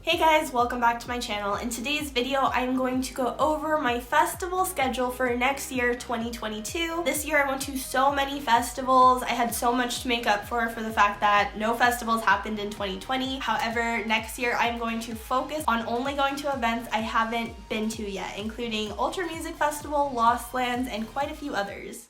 Hey guys, welcome back to my channel. In today's video, I'm going to go over my festival schedule for next year, 2022. This year I went to so many festivals. I had so much to make up for the fact that no festivals happened in 2020. However, next year I'm going to focus on only going to events I haven't been to yet, including Ultra Music Festival, Lost Lands, and quite a few others.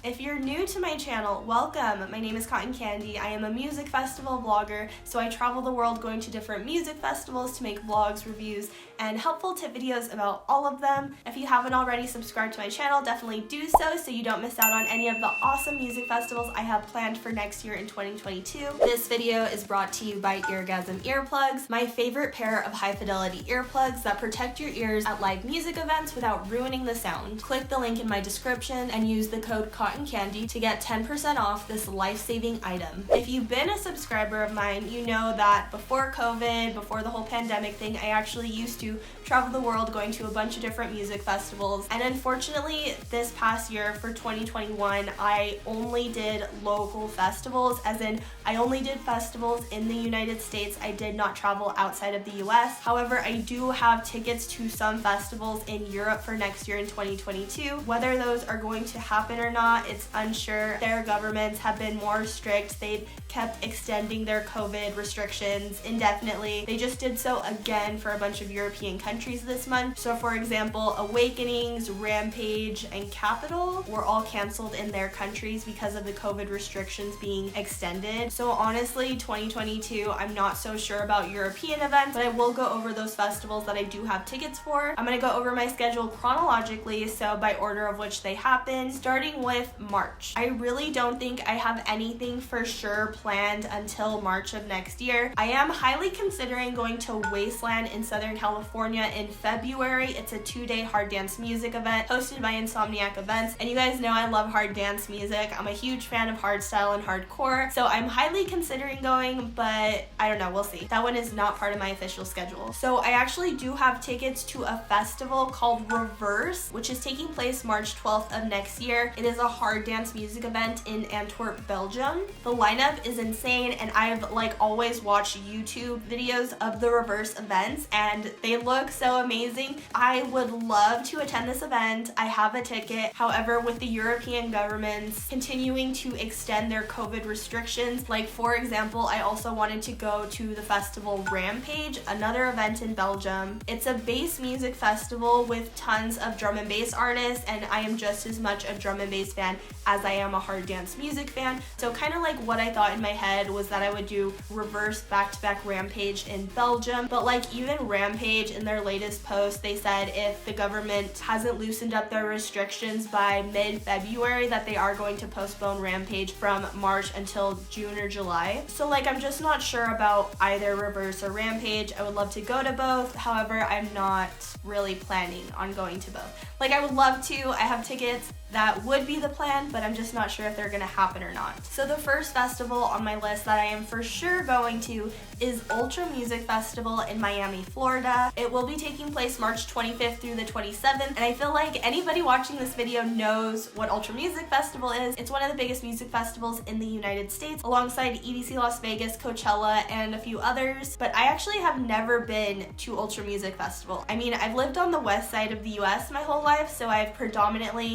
If you're new to my channel, welcome. My name is Cotton Candy. I am a music festival vlogger, so I travel the world going to different music festivals to make vlogs, reviews, and helpful tip videos about all of them. If you haven't already subscribed to my channel, definitely do so you don't miss out on any of the awesome music festivals I have planned for next year in 2022. This video is brought to you by Eargasm Earplugs, my favorite pair of high-fidelity earplugs that protect your ears at live music events without ruining the sound. Click the link in my description and use the code Candy to get 10% off this life-saving item. If you've been a subscriber of mine, you know that before COVID, before the whole pandemic thing, I actually used to travel the world going to a bunch of different music festivals. And unfortunately, this past year for 2021, I only did local festivals, as in I only did festivals in the United States. I did not travel outside of the US. However, I do have tickets to some festivals in Europe for next year in 2022. Whether those are going to happen or not, it's unsure. Their governments have been more strict. They've kept extending their COVID restrictions indefinitely. They just did so again for a bunch of European countries this month. So for example, Awakenings, Rampage, and Capital were all canceled in their countries because of the COVID restrictions being extended. So honestly, 2022, I'm not so sure about European events, but I will go over those festivals that I do have tickets for. I'm gonna go over my schedule chronologically, so by order of which they happen, starting with March. I really don't think I have anything for sure planned until March of next year. I am highly considering going to Wasteland in Southern California in February. It's a 2-day hard dance music event hosted by INSOMNIAC events, and you guys know I love hard dance music. I'm a huge fan of hardstyle and hardcore, so I'm highly considering going, but I don't know, we'll see. That one is not part of my official schedule. So I actually do have tickets to a festival called Reverse, which is taking place March 12th of next year. It is a hard dance music event in Antwerp, Belgium. The lineup is insane, and I've always watched YouTube videos of the Reverse events, and they look so amazing. I would love to attend this event. I have a ticket. However, with the European governments continuing to extend their COVID restrictions, like for example, I also wanted to go to the festival Rampage, another event in Belgium. It's a bass music festival with tons of drum and bass artists, and I am just as much a drum and bass fan as I am a hard dance music fan. So kind of like what I thought in my head was that I would do Reverse back-to-back Rampage in Belgium, but even Rampage in their latest post, they said if the government hasn't loosened up their restrictions by mid-February that they are going to postpone Rampage from March until June or July. So I'm just not sure about either Reverse or Rampage. I would love to go to both. However, I'm not really planning on going to both. I would love to. I have tickets. That would be the plan, but I'm just not sure if they're gonna happen or not. So the first festival on my list that I am for sure going to is Ultra Music Festival in Miami, Florida. It will be taking place March 25th through the 27th, and I feel like anybody watching this video knows what Ultra Music Festival is. It's one of the biggest music festivals in the United States, alongside EDC Las Vegas, Coachella, and a few others, but I actually have never been to Ultra Music Festival. I mean, I've lived on the west side of the US my whole life, so I've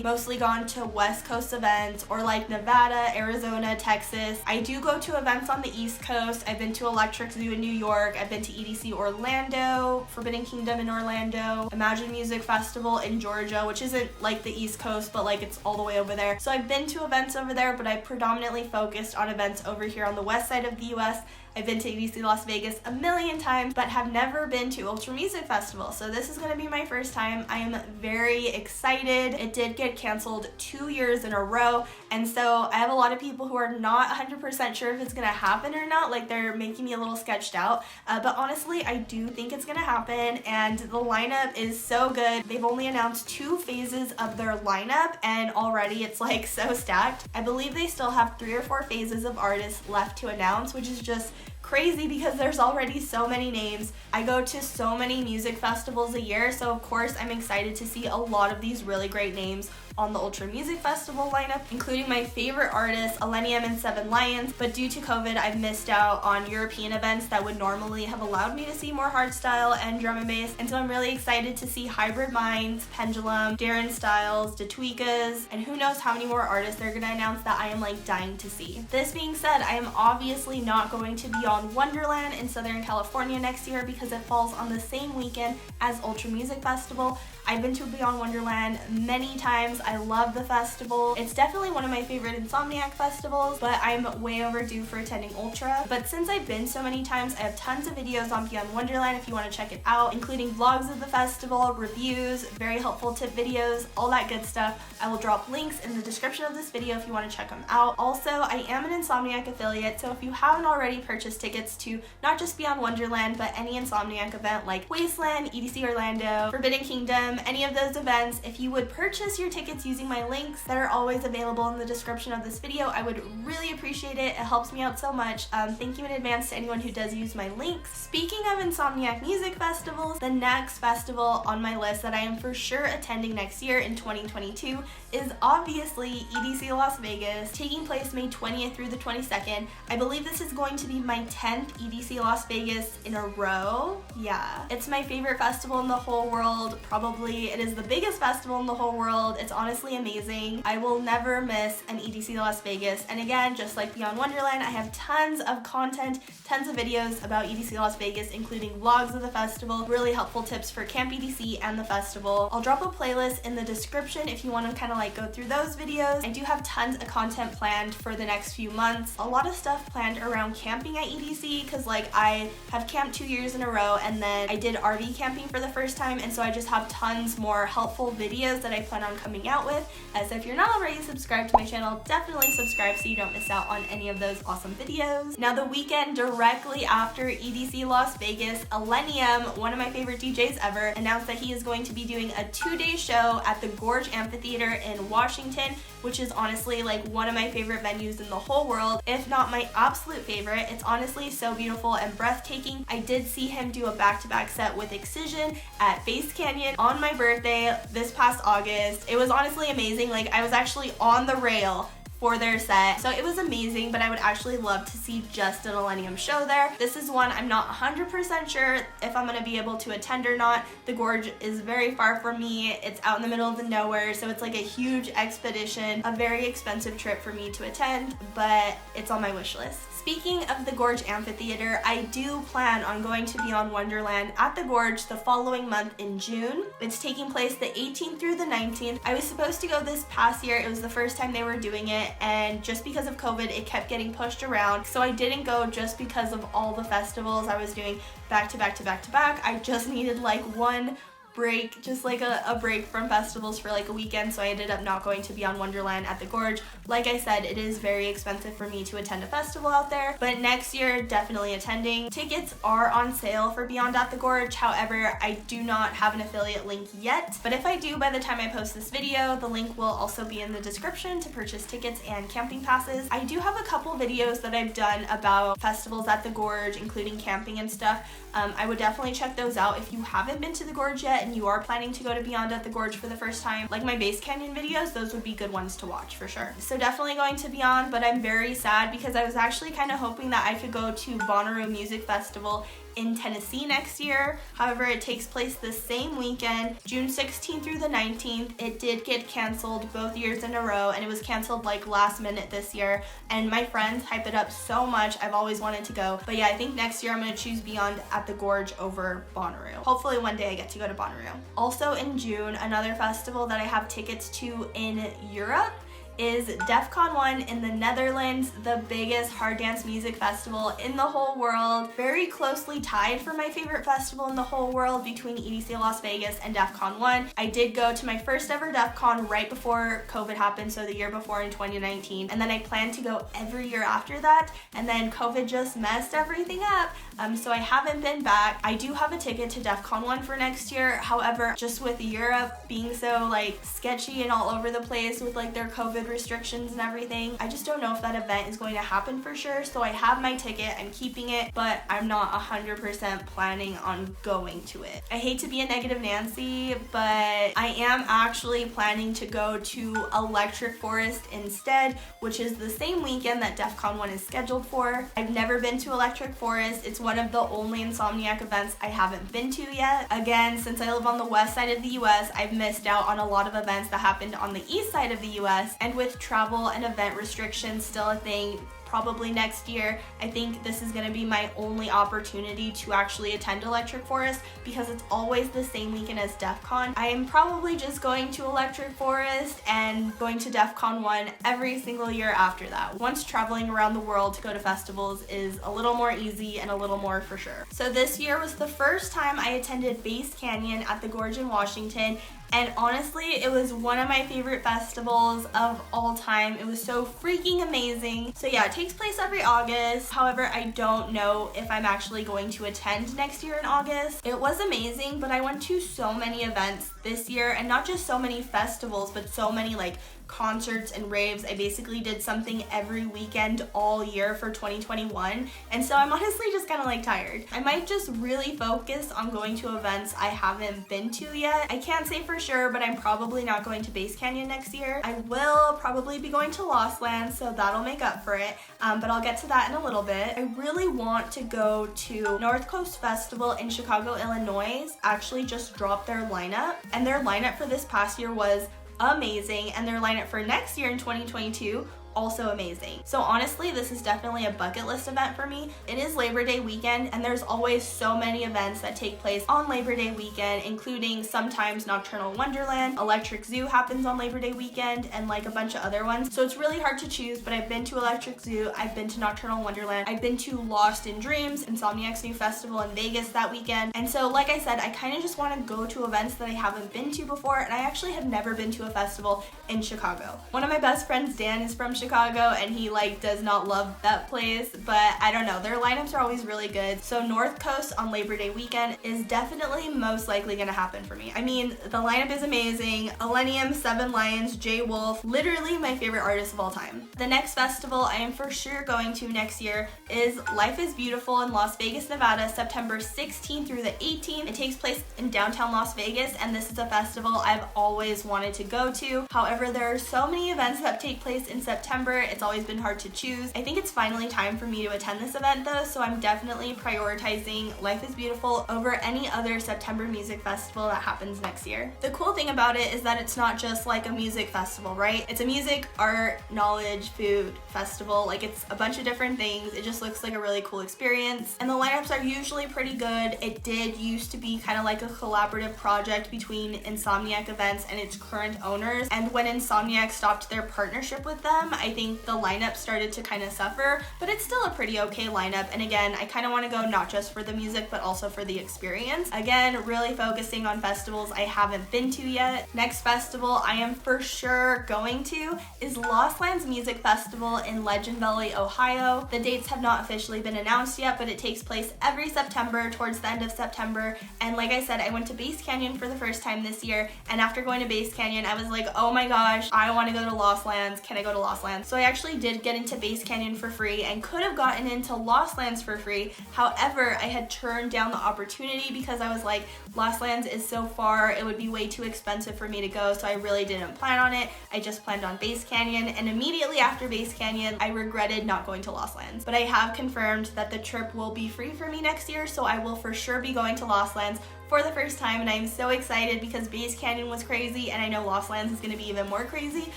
mostly gone to West Coast events, or Nevada, Arizona, Texas. I do go to events on the East Coast. I've been to Electric Zoo in New York. I've been to EDC Orlando, Forbidden Kingdom in Orlando, Imagine Music Festival in Georgia, which isn't the East Coast, but it's all the way over there. So I've been to events over there, but I predominantly focused on events over here on the west side of the US. I've been to EDC Las Vegas a million times, but have never been to Ultra Music Festival. So this is gonna be my first time. I am very excited. It did get canceled 2 years in a row, and so I have a lot of people who are not 100% sure if it's gonna happen or not. They're making me a little sketched out, but honestly, I do think it's gonna happen, and the lineup is so good. They've only announced 2 phases of their lineup, and already it's so stacked. I believe they still have 3 or 4 phases of artists left to announce, which is just crazy because there's already so many names. I go to so many music festivals a year, so of course I'm excited to see a lot of these really great names on the Ultra Music Festival lineup, including my favorite artists, Illenium and Seven Lions, but due to COVID, I've missed out on European events that would normally have allowed me to see more hardstyle and drum and bass, and so I'm really excited to see Hybrid Minds, Pendulum, Darren Styles, Detweekas, and who knows how many more artists they're gonna announce that I am like dying to see. This being said, I am obviously not going to Beyond Wonderland in Southern California next year because it falls on the same weekend as Ultra Music Festival. I've been to Beyond Wonderland many times. I love the festival. It's definitely one of my favorite INSOMNIAC festivals, but I'm way overdue for attending Ultra. But since I've been so many times, I have tons of videos on Beyond Wonderland if you want to check it out, including vlogs of the festival, reviews, very helpful tip videos, all that good stuff. I will drop links in the description of this video if you want to check them out. Also, I am an INSOMNIAC affiliate, so if you haven't already purchased tickets to not just Beyond Wonderland, but any INSOMNIAC event like Wasteland, EDC Orlando, Forbidden Kingdom, any of those events, if you would purchase your tickets using my links that are always available in the description of this video, I would really appreciate it. It helps me out so much. Thank you in advance to anyone who does use my links. Speaking of INSOMNIAC music festivals, the next festival on my list that I am for sure attending next year in 2022 is obviously EDC Las Vegas, taking place May 20th through the 22nd. I believe this is going to be my 10th EDC Las Vegas in a row. Yeah, it's my favorite festival in the whole world. Probably it is the biggest festival in the whole world. It's honestly amazing. I will never miss an EDC Las Vegas. And again, just like Beyond Wonderland, I have tons of content, tons of videos about EDC Las Vegas, including vlogs of the festival, really helpful tips for Camp EDC and the festival. I'll drop a playlist in the description if you want to kind of like go through those videos. I do have tons of content planned for the next few months. A lot of stuff planned around camping at EDC because like I have camped 2 years in a row and then I did RV camping for the first time, and so I just have tons more helpful videos that I plan on coming out with. So if you're not already subscribed to my channel, definitely subscribe so you don't miss out on any of those awesome videos. Now the weekend directly after EDC Las Vegas, Illenium, one of my favorite DJs ever, announced that he is going to be doing a 2-day show at the Gorge Amphitheater in Washington, which is honestly like one of my favorite venues in the whole world, if not my absolute favorite. It's honestly so beautiful and breathtaking. I did see him do a back-to-back set with Excision at Bass Canyon on my birthday this past August. It was honestly amazing. Like I was actually on the rail for their set. So it was amazing, but I would actually love to see just an Illenium show there. This is one I'm not 100% sure if I'm gonna be able to attend or not. The Gorge is very far from me. It's out in the middle of the nowhere, so it's like a huge expedition, a very expensive trip for me to attend, but it's on my wish list. Speaking of the Gorge Amphitheater, I do plan on going to Beyond Wonderland at the Gorge the following month in June. It's taking place the 18th through the 19th. I was supposed to go this past year. It was the first time they were doing it, and just because of COVID, it kept getting pushed around. So I didn't go just because of all the festivals I was doing back to back to back to back. I just needed like one break, just like a break from festivals for like a weekend, so I ended up not going to Beyond Wonderland at the Gorge. Like I said, it is very expensive for me to attend a festival out there, but next year definitely attending. Tickets are on sale for Beyond at the Gorge. However, I do not have an affiliate link yet, but if I do by the time I post this video, the link will also be in the description to purchase tickets and camping passes. I do have a couple videos that I've done about festivals at the Gorge, including camping and stuff. I would definitely check those out if you haven't been to the Gorge yet and you are planning to go to Beyond at the Gorge for the first time. Like my Bass Canyon videos, those would be good ones to watch for sure. So definitely going to Beyond, but I'm very sad because I was actually kind of hoping that I could go to Bonnaroo Music Festival in Tennessee next year. However, it takes place the same weekend, June 16th through the 19th. It did get canceled both years in a row, and it was canceled like last minute this year, and my friends hype it up so much. I've always wanted to go, but yeah, I think next year I'm going to choose Beyond at the Gorge over Bonnaroo. Hopefully one day I get to go to Bonnaroo. Also in June, another festival that I have tickets to in Europe is DEF CON 1 in the Netherlands, the biggest hard dance music festival in the whole world. Very closely tied for my favorite festival in the whole world between EDC Las Vegas and DEF CON 1. I did go to my first ever DEF CON right before COVID happened, so the year before in 2019, and then I planned to go every year after that, and then COVID just messed everything up, so I haven't been back. I do have a ticket to DEF CON 1 for next year. However, just with Europe being so like sketchy and all over the place with like their COVID restrictions and everything. I just don't know if that event is going to happen for sure. So I have my ticket, I'm keeping it, but I'm not 100% planning on going to it. I hate to be a negative Nancy, but I am actually planning to go to Electric Forest instead, which is the same weekend that DEF CON 1 is scheduled for. I've never been to Electric Forest. It's one of the only INSOMNIAC events I haven't been to yet. Again, since I live on the west side of the US, I've missed out on a lot of events that happened on the east side of the US, and with travel and event restrictions still a thing, probably next year, I think this is going to be my only opportunity to actually attend Electric Forest because it's always the same weekend as DEF CON. I am probably just going to Electric Forest and going to DEF CON 1 every single year after that. Once traveling around the world to go to festivals is a little more easy and a little more for sure. So this year was the first time I attended Bass Canyon at the Gorge in Washington, and honestly, it was one of my favorite festivals of all time. It was so freaking amazing. So yeah, it takes place every August. However, I don't know if I'm actually going to attend next year in August. It was amazing, but I went to so many events this year, and not just so many festivals, but so many like concerts and raves. I basically did something every weekend all year for 2021, and so I'm honestly just kind of like tired. I might just really focus on going to events I haven't been to yet. I can't say for sure, but I'm probably not going to Bass Canyon next year. I will probably be going to Lost Lands, so that'll make up for it, but I'll get to that in a little bit. I really want to go to North Coast Festival in Chicago, Illinois. Actually just dropped their lineup, and their lineup for this past year was amazing, and their lineup for next year in 2022 also amazing. So honestly, this is definitely a bucket list event for me. It is Labor Day weekend, and there's always so many events that take place on Labor Day weekend, including sometimes Nocturnal Wonderland, Electric Zoo happens on Labor Day weekend, and like a bunch of other ones. So it's really hard to choose, but I've been to Electric Zoo, I've been to Nocturnal Wonderland, I've been to Lost in Dreams, INSOMNIAC's new festival in Vegas that weekend. And so like I said, I kind of just want to go to events that I haven't been to before, and I actually have never been to a festival in Chicago. One of my best friends, Dan, is from Chicago, and he like does not love that place, but I don't know, their lineups are always really good. So North Coast on Labor Day weekend is definitely most likely gonna happen for me. I mean, the lineup is amazing. Illenium, Seven Lions, Jay Wolf, literally my favorite artists of all time. The next festival I am for sure going to next year is Life is Beautiful in Las Vegas, Nevada, September 16th through the 18th. It takes place in downtown Las Vegas, and this is a festival I've always wanted to go to. However, there are so many events that take place in September, it's always been hard to choose. I think it's finally time for me to attend this event though, so I'm definitely prioritizing Life is Beautiful over any other September music festival that happens next year. The cool thing about it is that it's not just like a music festival, right? It's a music, art, knowledge, food festival. Like, it's a bunch of different things. It just looks like a really cool experience, and the lineups are usually pretty good. It did used to be kind of like a collaborative project between INSOMNIAC Events and its current owners, and when INSOMNIAC stopped their partnership with them, I think the lineup started to kind of suffer, but it's still a pretty okay lineup. And again, I kind of want to go not just for the music, but also for the experience. Again, really focusing on festivals I haven't been to yet. Next festival I am for sure going to is Lost Lands Music Festival in Legend Valley, Ohio. The dates have not officially been announced yet, but it takes place every September towards the end of September. And like I said, I went to Bass Canyon for the first time this year, and after going to Bass Canyon, I was like, oh my gosh, I want to go to Lost Lands. Can I go to Lost Lands? So I actually did get into Bass Canyon for free and could have gotten into Lost Lands for free. However, I had turned down the opportunity because I was like, Lost Lands is so far, it would be way too expensive for me to go, so I really didn't plan on it. I just planned on Bass Canyon, and immediately after Bass Canyon, I regretted not going to Lost Lands. But I have confirmed that the trip will be free for me next year, so I will for sure be going to Lost Lands for the first time, and I'm so excited because Bass Canyon was crazy, and I know Lost Lands is going to be even more crazy.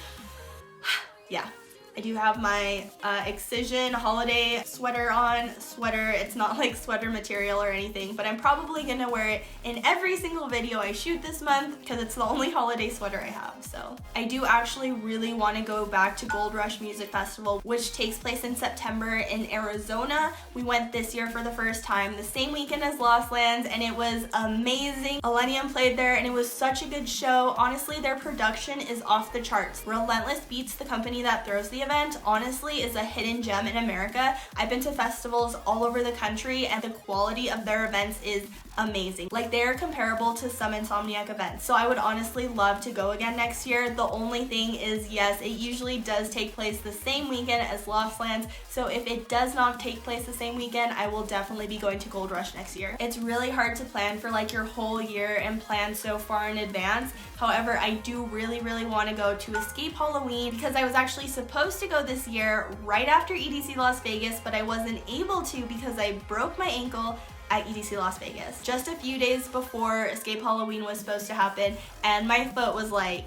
Yeah. I do have my Excision holiday sweater on. It's not like sweater material or anything, but I'm probably gonna wear it in every single video I shoot this month because it's the only holiday sweater I have. So I do actually really want to go back to Gold Rush Music Festival, which takes place in September in Arizona. We went this year for the first time, the same weekend as Lost Lands, and it was amazing. Illenium played there, and it was such a good show. Honestly, their production is off the charts. Relentless Beats, the company that throws the event, honestly is a hidden gem in America. I've been to festivals all over the country, and the quality of their events is amazing. Like, they're comparable to some INSOMNIAC events. So I would honestly love to go again next year. The only thing is, yes, it usually does take place the same weekend as Lost Lands. So if it does not take place the same weekend, I will definitely be going to Gold Rush next year. It's really hard to plan for like your whole year and plan so far in advance. However, I do really want to go to Escape Halloween because I was actually supposed to go this year right after EDC Las Vegas, but I wasn't able to because I broke my ankle at EDC Las Vegas just a few days before Escape Halloween was supposed to happen, and my foot was like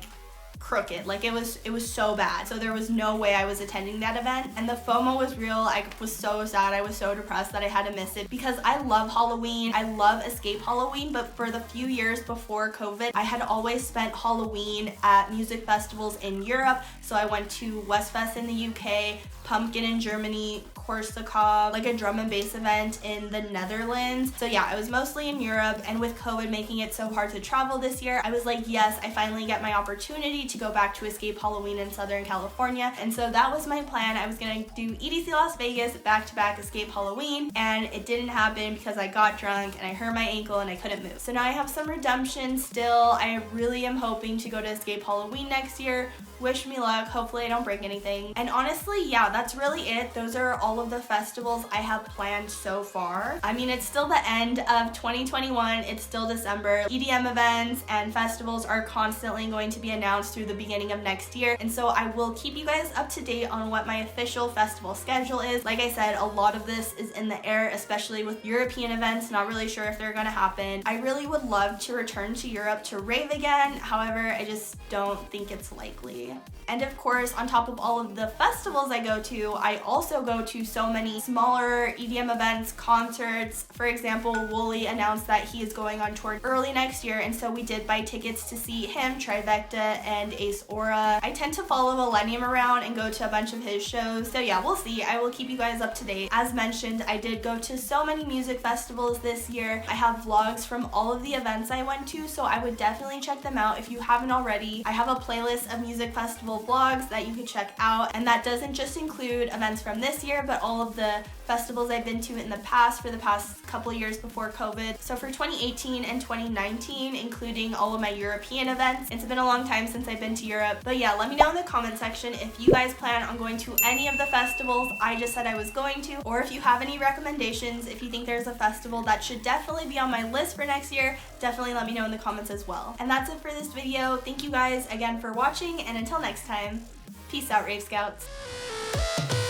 crooked. Like, it was so bad. So there was no way I was attending that event, and the FOMO was real. I was so sad. I was so depressed that I had to miss it because I love Halloween. I love Escape Halloween, but for the few years before COVID, I had always spent Halloween at music festivals in Europe. So I went to Westfest in the UK, Pumpkin in Germany, Corsica, like a drum and bass event in the Netherlands. So yeah, I was mostly in Europe, and with COVID making it so hard to travel this year, I was like, yes, I finally get my opportunity to go back to Escape Halloween in Southern California. And so that was my plan. I was gonna do EDC Las Vegas back-to-back Escape Halloween, and it didn't happen because I got drunk and I hurt my ankle and I couldn't move. So now I have some redemption still. I really am hoping to go to Escape Halloween next year. Wish me luck. Hopefully I don't break anything. And honestly, yeah, that's really it. Those are all of the festivals I have planned so far. I mean, it's still the end of 2021. It's still December. EDM events and festivals are constantly going to be announced through the beginning of next year. And so I will keep you guys up to date on what my official festival schedule is. Like I said, a lot of this is in the air, especially with European events. Not really sure if they're gonna happen. I really would love to return to Europe to rave again. However, I just don't think it's likely. And of course, on top of all of the festivals I go to, I also go to so many smaller EDM events, concerts. For example, Wooly announced that he is going on tour early next year, and so we did buy tickets to see him, Trivecta, and Ace Aura. I tend to follow Millennium around and go to a bunch of his shows. So yeah, we'll see. I will keep you guys up to date. As mentioned, I did go to so many music festivals this year. I have vlogs from all of the events I went to, so I would definitely check them out if you haven't already. I have a playlist of music festival vlogs that you can check out, and that doesn't just include events from this year, but all of the festivals I've been to in the past for the past couple of years before COVID. So for 2018 and 2019, including all of my European events. It's been a long time since I've been to Europe, but yeah, let me know in the comment section if you guys plan on going to any of the festivals I just said I was going to, or if you have any recommendations. If you think there's a festival that should definitely be on my list for next year, definitely let me know in the comments as well. And that's it for this video. Thank you guys again for watching, and until next time, peace out, Rave Scouts.